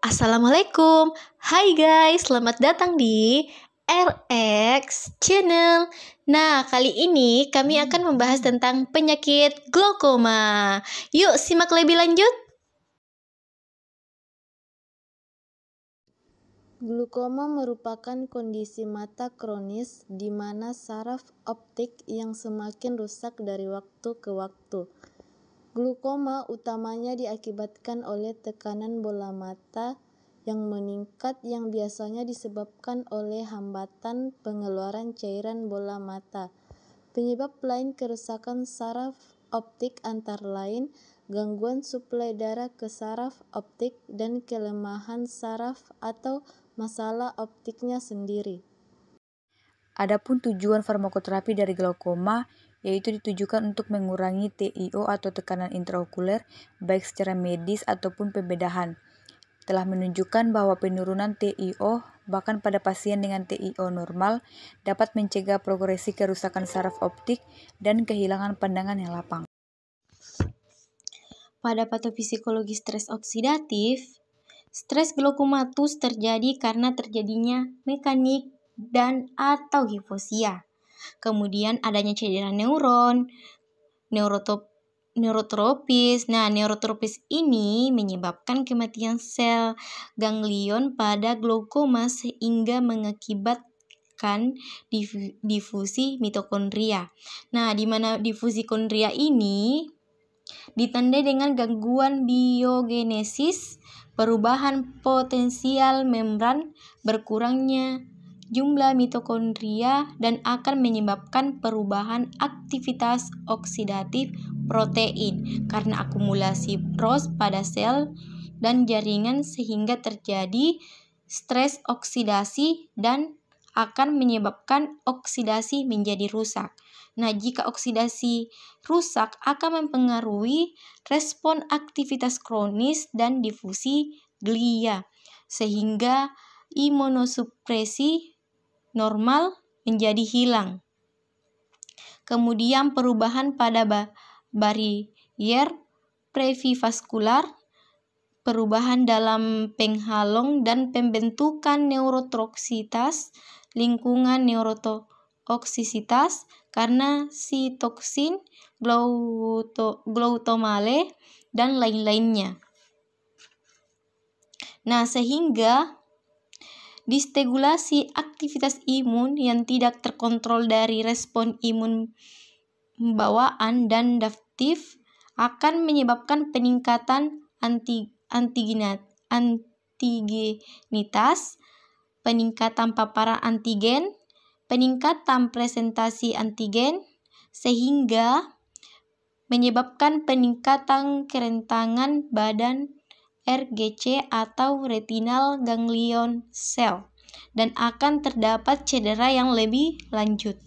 Assalamualaikum. Hai guys, selamat datang di RX Channel. Nah, kali ini kami akan membahas tentang penyakit glaukoma. Yuk, simak lebih lanjut. Glaukoma merupakan kondisi mata kronis di mana saraf optik yang semakin rusak dari waktu ke waktu. Glaukoma utamanya diakibatkan oleh tekanan bola mata yang meningkat yang biasanya disebabkan oleh hambatan pengeluaran cairan bola mata. Penyebab lain kerusakan saraf optik antara lain gangguan suplai darah ke saraf optik dan kelemahan saraf atau masalah optiknya sendiri. Adapun tujuan farmakoterapi dari glaukoma yaitu ditujukan untuk mengurangi TiO atau tekanan intraokuler baik secara medis ataupun pembedahan. Telah menunjukkan bahwa penurunan TiO bahkan pada pasien dengan TiO normal dapat mencegah progresi kerusakan saraf optik dan kehilangan pandangan yang lapang. Pada patofisiologi stres oksidatif, stres glaukomatus terjadi karena terjadinya mekanik dan atau hiposia. Kemudian adanya cedera neuron, neurotropis. Nah, neurotropis ini menyebabkan kematian sel ganglion pada glaukoma sehingga mengakibatkan difusi mitokondria. Nah, di mana difusi kondria ini ditandai dengan gangguan biogenesis, perubahan potensial membran, berkurangnya jumlah mitokondria, dan akan menyebabkan perubahan aktivitas oksidatif protein karena akumulasi ROS pada sel dan jaringan sehingga terjadi stres oksidasi dan akan menyebabkan oksidasi menjadi rusak. Nah, jika oksidasi rusak akan mempengaruhi respon aktivitas kronis dan difusi glia, sehingga imunosupresi normal menjadi hilang. Kemudian perubahan pada barier prevaskular, perubahan dalam penghalong dan pembentukan neurotoksitas, lingkungan neurotoksisitas karena sitoksin, glutamate, dan lain-lainnya. Nah, sehingga disregulasi aktivitas imun yang tidak terkontrol dari respon imun bawaan dan adaptif akan menyebabkan peningkatan antigenitas, peningkatan paparan antigen, peningkatan presentasi antigen, sehingga menyebabkan peningkatan kerentanan badan RGC atau retinal ganglion cell, dan akan terdapat cedera yang lebih lanjut.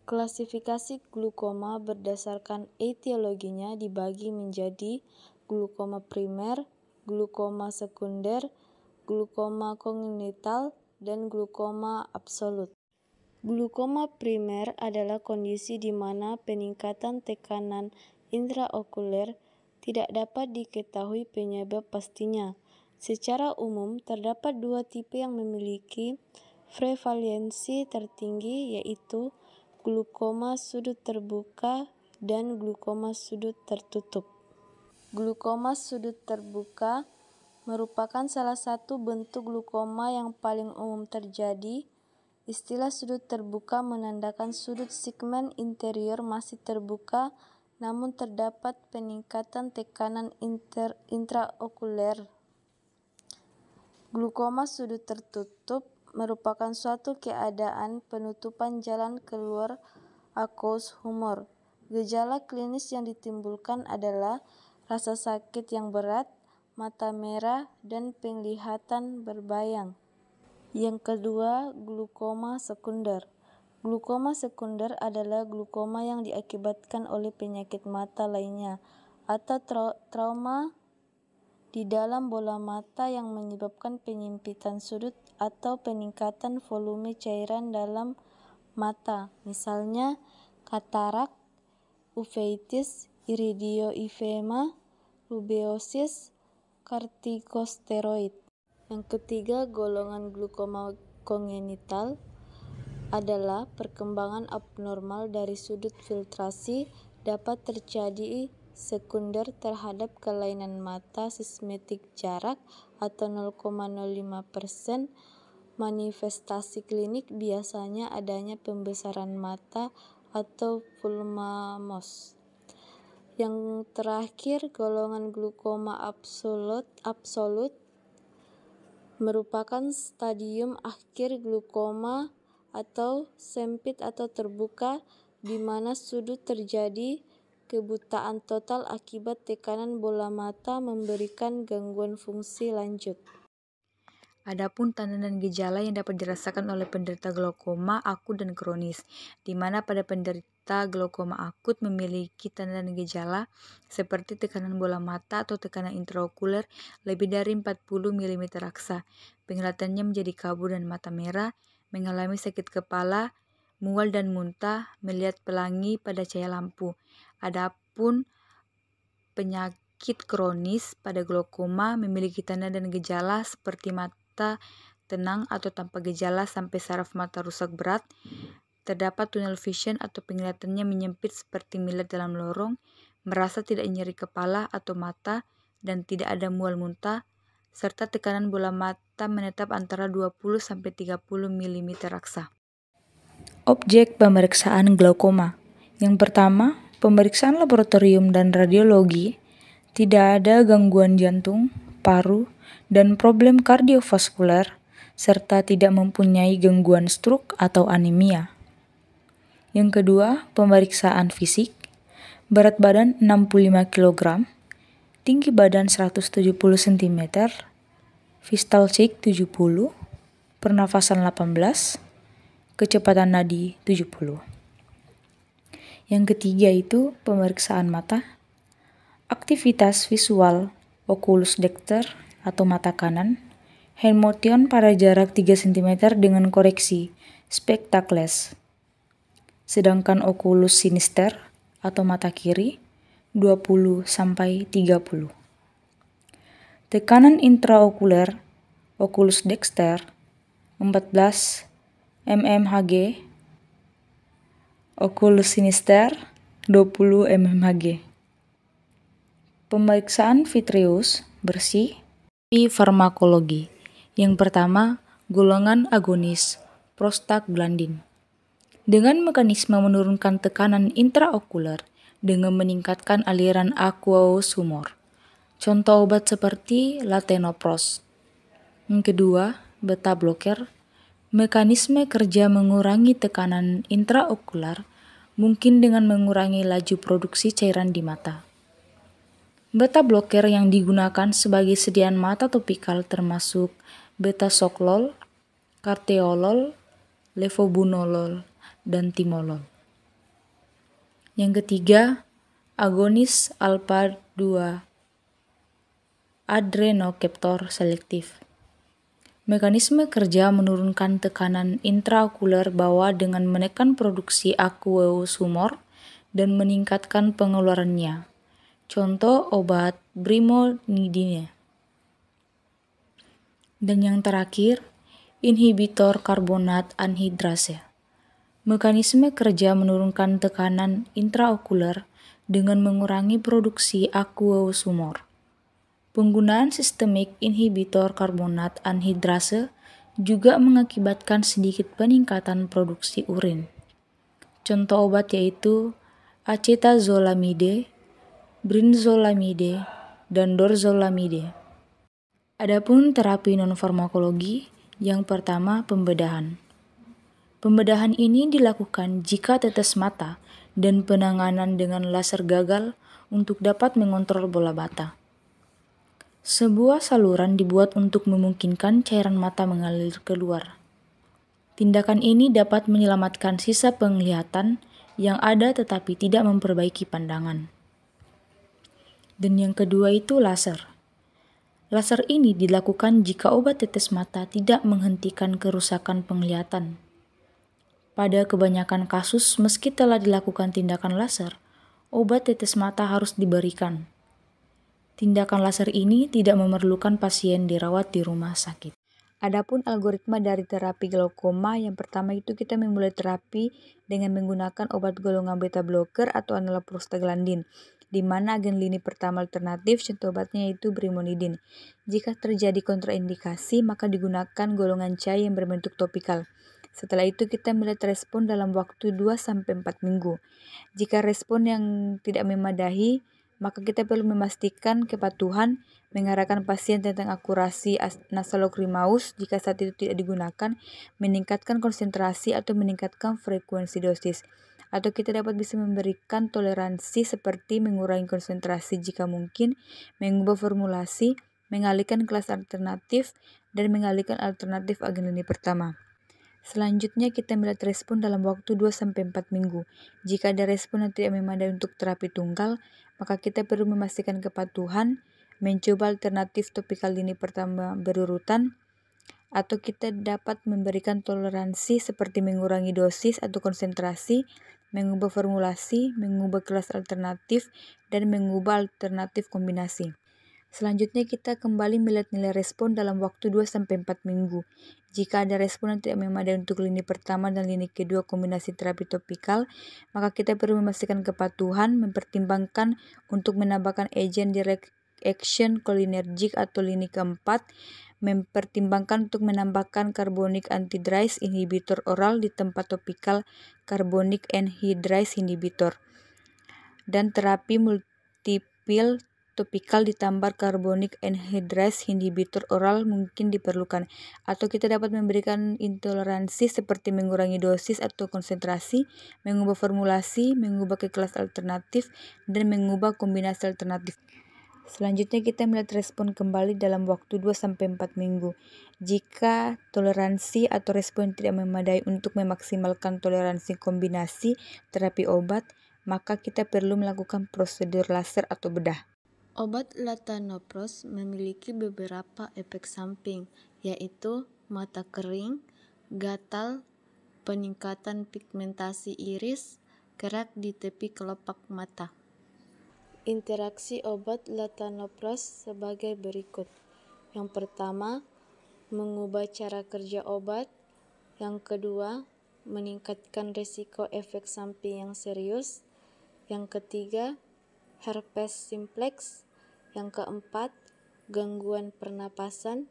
Klasifikasi glaukoma berdasarkan etiologinya dibagi menjadi glaukoma primer, glaukoma sekunder, glaukoma kongenital, dan glaukoma absolut. Glaukoma primer adalah kondisi di mana peningkatan tekanan intraokuler tidak dapat diketahui penyebab pastinya. Secara umum, terdapat dua tipe yang memiliki prevalensi tertinggi, yaitu glaukoma sudut terbuka dan glaukoma sudut tertutup. Glaukoma sudut terbuka merupakan salah satu bentuk glaukoma yang paling umum terjadi. Istilah sudut terbuka menandakan sudut segmen interior masih terbuka, namun terdapat peningkatan tekanan intraokuler. Glaukoma sudut tertutup merupakan suatu keadaan penutupan jalan keluar aqueous humor. Gejala klinis yang ditimbulkan adalah rasa sakit yang berat, mata merah, dan penglihatan berbayang. Yang kedua, glaukoma sekunder. Glaukoma sekunder adalah glaukoma yang diakibatkan oleh penyakit mata lainnya atau trauma di dalam bola mata yang menyebabkan penyempitan sudut atau peningkatan volume cairan dalam mata, misalnya katarak, uveitis, iridioifema, rubeosis, kortikosteroid. Yang ketiga, golongan glukoma kongenital adalah perkembangan abnormal dari sudut filtrasi dapat terjadi sekunder terhadap kelainan mata sistematik jarak atau 0,05%. Manifestasi klinik biasanya adanya pembesaran mata atau pulmamos. Yang terakhir, golongan glukoma absolut merupakan stadium akhir glukoma atau sempit atau terbuka, di mana sudut terjadi kebutaan total akibat tekanan bola mata memberikan gangguan fungsi lanjut. Adapun tanda dan gejala yang dapat dirasakan oleh penderita glaukoma akut dan kronis, di mana pada penderita glaukoma akut memiliki tanda dan gejala seperti tekanan bola mata atau tekanan intraokuler lebih dari 40 mm raksa, penglihatannya menjadi kabur dan mata merah, mengalami sakit kepala, mual dan muntah, melihat pelangi pada cahaya lampu. Adapun penyakit kronis pada glaukoma memiliki tanda dan gejala seperti mata tenang atau tanpa gejala sampai saraf mata rusak berat, terdapat tunnel vision atau penglihatannya menyempit seperti melihat dalam lorong, merasa tidak nyeri kepala atau mata, dan tidak ada mual muntah, serta tekanan bola mata menetap antara 20-30 mm raksa. Objek pemeriksaan glaukoma. Yang pertama, pemeriksaan laboratorium dan radiologi. Tidak ada gangguan jantung, paru, dan problem kardiovaskuler, serta tidak mempunyai gangguan stroke atau anemia. Yang kedua, pemeriksaan fisik. Berat badan 65 kg, tinggi badan 170 cm, vital check 70, pernafasan 18, kecepatan nadi 70. Yang ketiga itu pemeriksaan mata. Aktivitas visual oculus dexter atau mata kanan, hand motion pada jarak 3 cm dengan koreksi spektakles. Sedangkan oculus sinister atau mata kiri 20-30. Tekanan intraokuler oculus dexter 14 mmHg, oculus sinister 20 mmHg. Pemeriksaan vitreous bersih. Farmakologi. Yang pertama, golongan agonis prostaglandin. Dengan mekanisme menurunkan tekanan intraokuler dengan meningkatkan aliran aqueous humor. Contoh obat seperti latenopros. Yang kedua, beta blocker. Mekanisme kerja mengurangi tekanan intraokular mungkin dengan mengurangi laju produksi cairan di mata. Beta blocker yang digunakan sebagai sediaan mata topikal termasuk betasoklol, carteolol, levobunolol, dan timolol. Yang ketiga, agonis alpha-2 adrenokeptor selektif. Mekanisme kerja menurunkan tekanan intraokuler bawah dengan menekan produksi aqueous humor dan meningkatkan pengeluarannya. Contoh obat brimonidine. Dan yang terakhir, inhibitor karbonat anhidrase. Mekanisme kerja menurunkan tekanan intraokuler dengan mengurangi produksi aqueous humor. Penggunaan sistemik inhibitor karbonat anhidrase juga mengakibatkan sedikit peningkatan produksi urin. Contoh obat yaitu acetazolamide, brinzolamide, dan dorzolamide. Adapun terapi non-farmakologi, yang pertama pembedahan. Pembedahan ini dilakukan jika tetes mata dan penanganan dengan laser gagal untuk dapat mengontrol bola mata. Sebuah saluran dibuat untuk memungkinkan cairan mata mengalir keluar. Tindakan ini dapat menyelamatkan sisa penglihatan yang ada tetapi tidak memperbaiki pandangan. Dan yang kedua itu laser. Laser ini dilakukan jika obat tetes mata tidak menghentikan kerusakan penglihatan. Pada kebanyakan kasus, meski telah dilakukan tindakan laser, obat tetes mata harus diberikan. Tindakan laser ini tidak memerlukan pasien dirawat di rumah sakit. Adapun algoritma dari terapi glaukoma, yang pertama itu kita memulai terapi dengan menggunakan obat golongan beta blocker atau analog prostaglandin, di mana agen lini pertama alternatif contoh obatnya yaitu brimonidin. Jika terjadi kontraindikasi, maka digunakan golongan C yang berbentuk topikal. Setelah itu kita melihat respon dalam waktu 2-4 minggu. Jika respon yang tidak memadai, maka kita perlu memastikan kepatuhan, mengarahkan pasien tentang akurasi nasalokrimaus jika saat itu tidak digunakan, meningkatkan konsentrasi atau meningkatkan frekuensi dosis. Atau kita bisa memberikan toleransi seperti mengurangi konsentrasi jika mungkin, mengubah formulasi, mengalihkan kelas alternatif, dan mengalihkan alternatif agen lini pertama. Selanjutnya kita melihat respon dalam waktu 2-4 minggu. Jika ada respon yang tidak memadai untuk terapi tunggal, maka kita perlu memastikan kepatuhan, mencoba alternatif topikal lini pertama berurutan, atau kita dapat memberikan toleransi seperti mengurangi dosis atau konsentrasi, mengubah formulasi, mengubah kelas alternatif, dan mengubah alternatif kombinasi. Selanjutnya kita kembali melihat nilai respon dalam waktu 2-4 minggu. Jika ada respon yang tidak memadai untuk lini pertama dan lini kedua kombinasi terapi topikal, maka kita perlu memastikan kepatuhan, mempertimbangkan untuk menambahkan agent direct action cholinergic atau lini keempat, mempertimbangkan untuk menambahkan carbonic anhydrase inhibitor oral di tempat topikal carbonic anhydrase inhibitor, dan terapi multipil topikal ditambah carbonic anhydrase inhibitor oral mungkin diperlukan, atau kita dapat memberikan intoleransi seperti mengurangi dosis atau konsentrasi, mengubah formulasi, mengubah ke kelas alternatif, dan mengubah kombinasi alternatif. Selanjutnya kita melihat respon kembali dalam waktu 2-4 minggu. Jika toleransi atau respon tidak memadai untuk memaksimalkan toleransi kombinasi terapi obat, maka kita perlu melakukan prosedur laser atau bedah. Obat latanoprost memiliki beberapa efek samping, yaitu mata kering, gatal, peningkatan pigmentasi iris, kerak di tepi kelopak mata. Interaksi obat latanoprost sebagai berikut. Yang pertama, mengubah cara kerja obat. Yang kedua, meningkatkan risiko efek samping yang serius. Yang ketiga, herpes simplex. Yang keempat, gangguan pernapasan.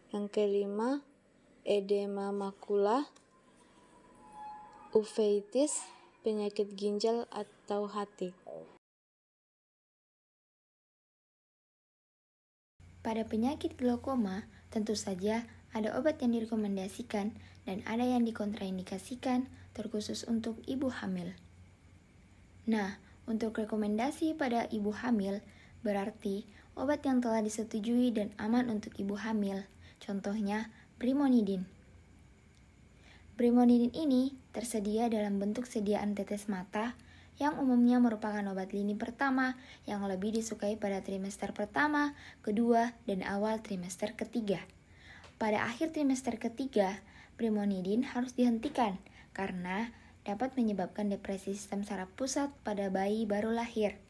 Yang kelima, edema makula, uveitis, penyakit ginjal atau hati. Pada penyakit glaukoma, tentu saja ada obat yang direkomendasikan dan ada yang dikontraindikasikan terkhusus untuk ibu hamil. Nah, untuk rekomendasi pada ibu hamil, berarti obat yang telah disetujui dan aman untuk ibu hamil, contohnya brimonidin. Brimonidin ini tersedia dalam bentuk sediaan tetes mata yang umumnya merupakan obat lini pertama yang lebih disukai pada trimester pertama, kedua, dan awal trimester ketiga. Pada akhir trimester ketiga, brimonidin harus dihentikan karena dapat menyebabkan depresi sistem saraf pusat pada bayi baru lahir.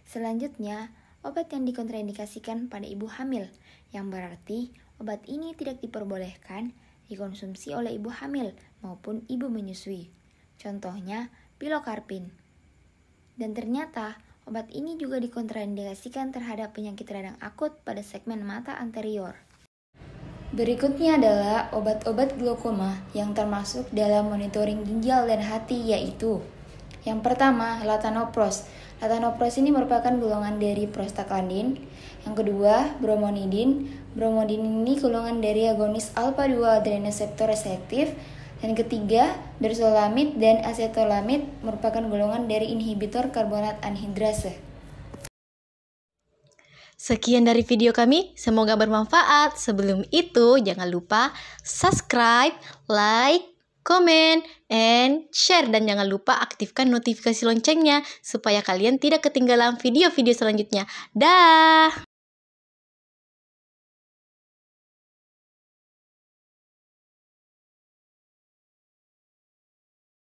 Selanjutnya, obat yang dikontraindikasikan pada ibu hamil, yang berarti obat ini tidak diperbolehkan dikonsumsi oleh ibu hamil maupun ibu menyusui. Contohnya, pilokarpin. Dan ternyata, obat ini juga dikontraindikasikan terhadap penyakit radang akut pada segmen mata anterior. Berikutnya adalah obat-obat glaukoma yang termasuk dalam monitoring ginjal dan hati, yaitu yang pertama, latanoprost. Latanoprost ini merupakan golongan dari prostaglandin. Yang kedua, bromonidin. Bromonidin ini golongan dari agonis alpha-2 adrenoseptor reseptif. Dan ketiga, berzolamid dan acetolamid merupakan golongan dari inhibitor karbonat anhidrase. Sekian dari video kami, semoga bermanfaat. Sebelum itu, jangan lupa subscribe, like, comment, and share. Dan jangan lupa aktifkan notifikasi loncengnya supaya kalian tidak ketinggalan video-video selanjutnya. Dah!